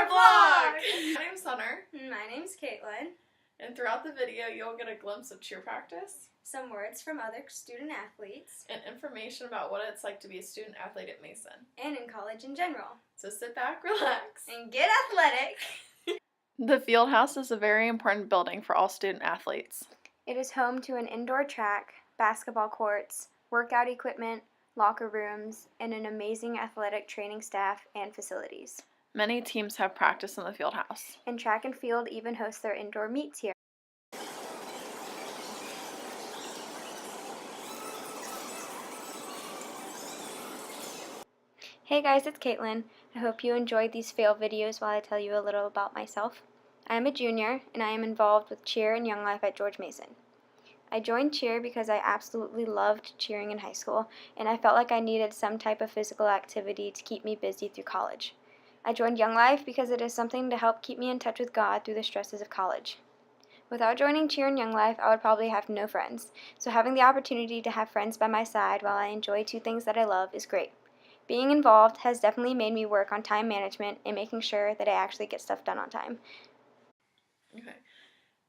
our vlog! My name's Hunter. My name's Caitlin. And throughout the video, you'll get a glimpse of cheer practice, some words from other student athletes, and information about what it's like to be a student athlete at Mason. And in college in general. So sit back, relax, and get athletic! The field house is a very important building for all student athletes. It is home to an indoor track, basketball courts, workout equipment, locker rooms, and an amazing athletic training staff and facilities. Many teams have practice in the field house. And track and field even host their indoor meets here. Hey guys, it's Caitlin. I hope you enjoyed these fail videos while I tell you a little about myself. I am a junior, and I am involved with cheer and Young Life at George Mason. I joined cheer because I absolutely loved cheering in high school, and I felt like I needed some type of physical activity to keep me busy through college. I joined Young Life because it is something to help keep me in touch with God through the stresses of college. Without joining cheer and Young Life, I would probably have no friends, so having the opportunity to have friends by my side while I enjoy two things that I love is great. Being involved has definitely made me work on time management and making sure that I actually get stuff done on time. Okay.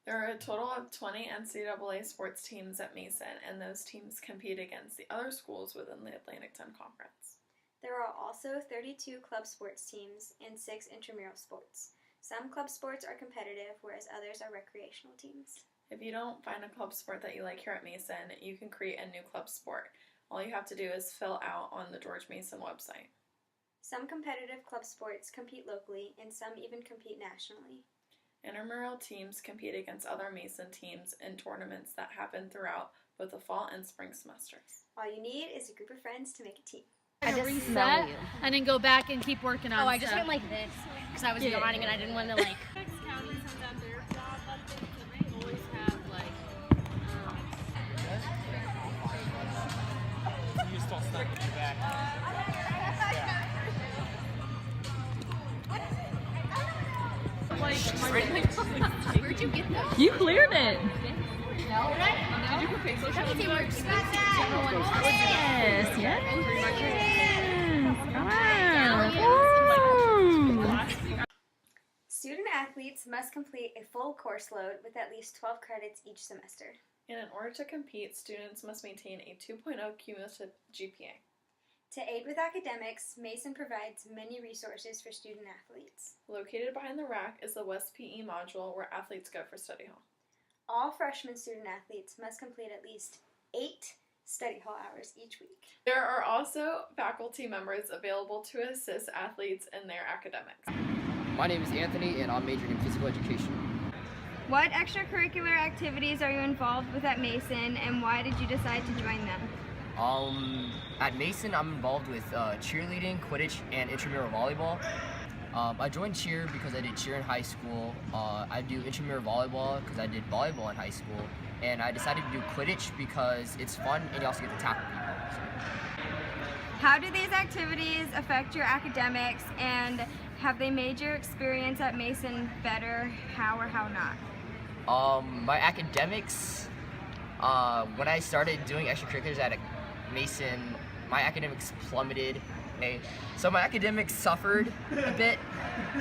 There are a total of 20 NCAA sports teams at Mason, and those teams compete against the other schools within the Atlantic 10 Conference. There are also 32 club sports teams and 6 intramural sports. Some club sports are competitive, whereas others are recreational teams. If you don't find a club sport that you like here at Mason, you can create a new club sport. All you have to do is fill out on the George Mason website. Some competitive club sports compete locally, and some even compete nationally. Intramural teams compete against other Mason teams in tournaments that happen throughout both the fall and spring semesters. All you need is a group of friends to make a team. I just reset and then go back and keep working on stuff. I just went like this because I was yawning and I didn't want to like. County sends out their job updates and they always have like. You still stuck in your back. Where'd you get that? You cleared it. Did you prepare social media? Yes. Yes. Student athletes must complete a full course load with at least 12 credits each semester. And in order to compete, students must maintain a 2.0 cumulative GPA. To aid with academics, Mason provides many resources for student athletes. Located behind the rack is the West PE module where athletes go for study hall. All freshman student athletes must complete at least 8 study hall hours each week. There are also faculty members available to assist athletes in their academics. My name is Anthony and I'm majoring in physical education. What extracurricular activities are you involved with at Mason, and why did you decide to join them? At Mason, I'm involved with cheerleading, Quidditch, and intramural volleyball. I joined cheer because I did cheer in high school. I do intramural volleyball because I did volleyball in high school. And I decided to do Quidditch because it's fun and you also get to tackle people. So. How do these activities affect your academics, and have they made your experience at Mason better? How or how not? My academics, when I started doing extracurriculars at Mason, my academics plummeted. So my academics suffered a bit,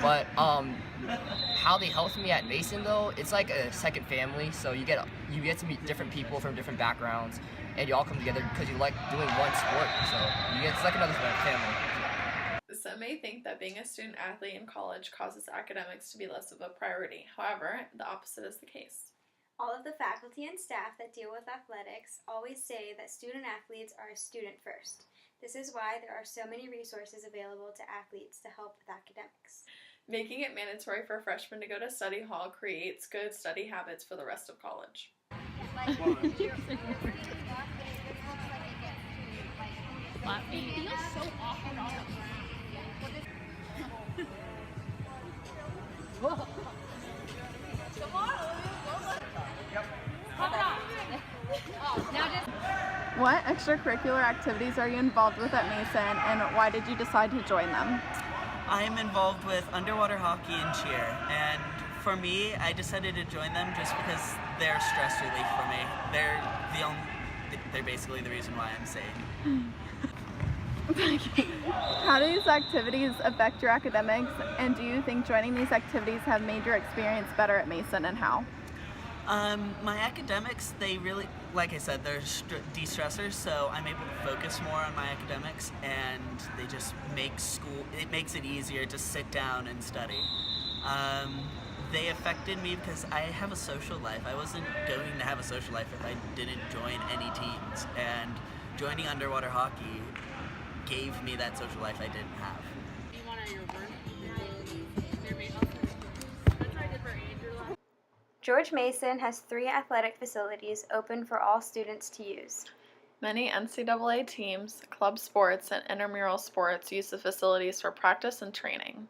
but how they helped me at Mason though, it's like a second family. So you get to meet different people from different backgrounds, and you all come together because you like doing one sport. So it's like another family. Some may think that being a student athlete in college causes academics to be less of a priority. However, the opposite is the case. All of the faculty and staff that deal with athletics always say that student athletes are a student first. This is why there are so many resources available to athletes to help with academics. Making it mandatory for freshmen to go to study hall creates good study habits for the rest of college. What extracurricular activities are you involved with at Mason, and why did you decide to join them? I'm involved with underwater hockey and cheer, and for me, I decided to join them just because they're stress relief for me. They're basically the reason why I'm sane. How do these activities affect your academics, and do you think joining these activities have made your experience better at Mason, and how? My academics, they really, like I said, they're de-stressors, so I'm able to focus more on my academics, and they just make it makes it easier to sit down and study. They affected me because I have a social life. I wasn't going to have a social life if I didn't join any teams, and joining underwater hockey gave me that social life I didn't have. George Mason has 3 athletic facilities open for all students to use. Many NCAA teams, club sports, and intramural sports use the facilities for practice and training.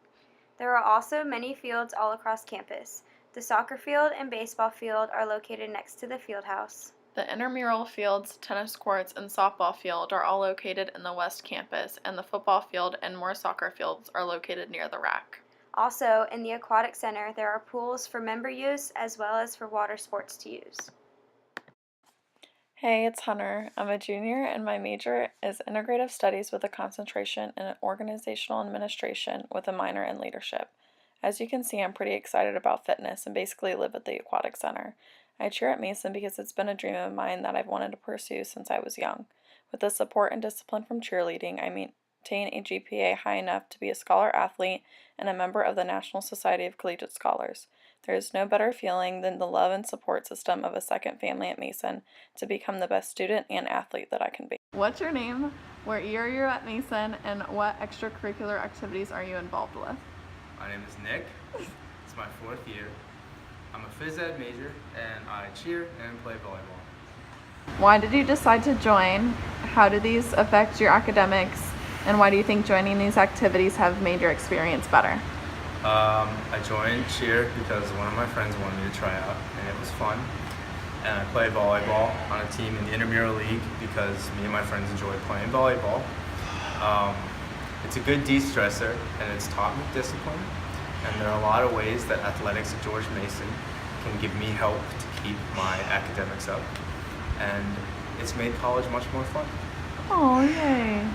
There are also many fields all across campus. The soccer field and baseball field are located next to the field house. The intramural fields, tennis courts, and softball field are all located in the West Campus, and the football field and more soccer fields are located near the RAC. Also, in the aquatic center, there are pools for member use as well as for water sports to use. Hey, it's Hunter. I'm a junior, and my major is Integrative Studies with a concentration in Organizational Administration with a minor in Leadership. As you can see, I'm pretty excited about fitness and basically live at the aquatic center. I cheer at Mason because it's been a dream of mine that I've wanted to pursue since I was young. With the support and discipline from cheerleading, I maintain a GPA high enough to be a scholar athlete and a member of the National Society of Collegiate Scholars. There is no better feeling than the love and support system of a second family at Mason to become the best student and athlete that I can be. What's your name, where year you're at Mason, and what extracurricular activities are you involved with? My name is Nick. It's my 4th year. I'm a phys ed major, and I cheer and play volleyball. Why did you decide to join? How do these affect your academics? And why do you think joining these activities have made your experience better? I joined cheer because one of my friends wanted me to try out, and it was fun. And I play volleyball on a team in the intramural league because me and my friends enjoy playing volleyball. It's a good de-stressor, and it's taught me discipline. And there are a lot of ways that athletics at George Mason can give me help to keep my academics up. And it's made college much more fun. Oh, yay.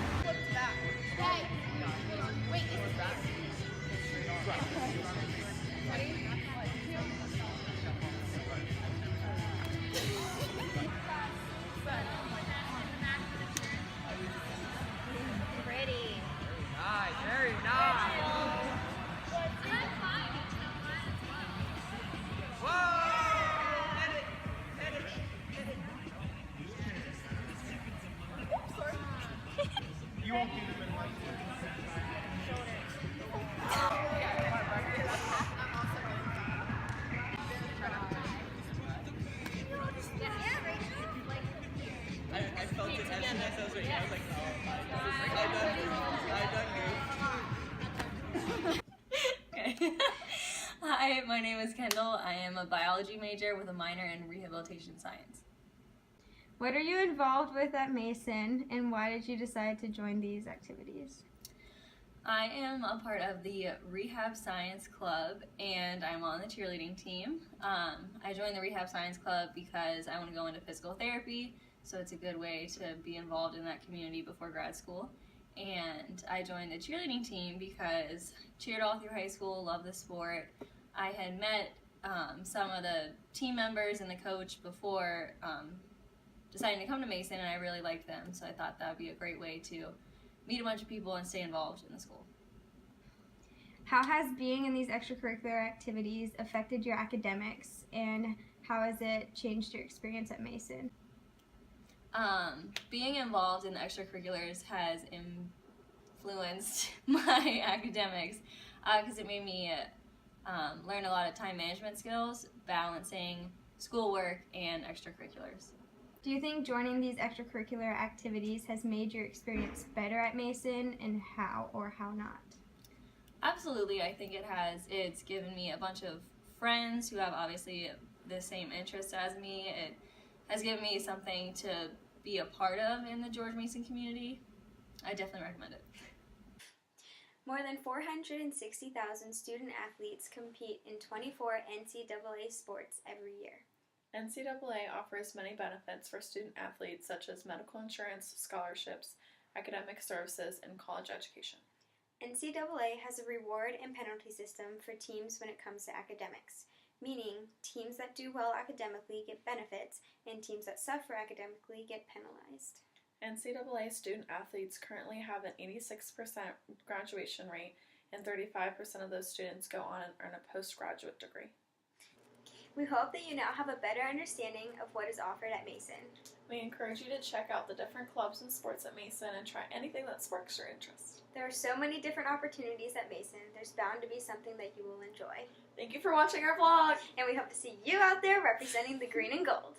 Hi, my name is Kendall. I am a biology major with a minor in rehabilitation science. What are you involved with at Mason, and why did you decide to join these activities? I am a part of the Rehab Science Club, and I'm on the cheerleading team. I joined the Rehab Science Club because I want to go into physical therapy, so it's a good way to be involved in that community before grad school. And I joined the cheerleading team because cheered all through high school, loved the sport. I had met some of the team members and the coach before deciding to come to Mason, and I really liked them, so I thought that would be a great way to meet a bunch of people and stay involved in the school. How has being in these extracurricular activities affected your academics, and how has it changed your experience at Mason? Being involved in the extracurriculars has influenced my academics because it made me learn a lot of time management skills, balancing schoolwork and extracurriculars. Do you think joining these extracurricular activities has made your experience better at Mason, and how or how not? Absolutely, I think it has. It's given me a bunch of friends who have obviously the same interests as me. It has given me something to be a part of in the George Mason community. I definitely recommend it. More than 460,000 student athletes compete in 24 NCAA sports every year. NCAA offers many benefits for student athletes such as medical insurance, scholarships, academic services, and college education. NCAA has a reward and penalty system for teams when it comes to academics, meaning teams that do well academically get benefits and teams that suffer academically get penalized. NCAA student athletes currently have an 86% graduation rate, and 35% of those students go on and earn a postgraduate degree. We hope that you now have a better understanding of what is offered at Mason. We encourage you to check out the different clubs and sports at Mason and try anything that sparks your interest. There are so many different opportunities at Mason. There's bound to be something that you will enjoy. Thank you for watching our vlog! And we hope to see you out there representing the green and gold.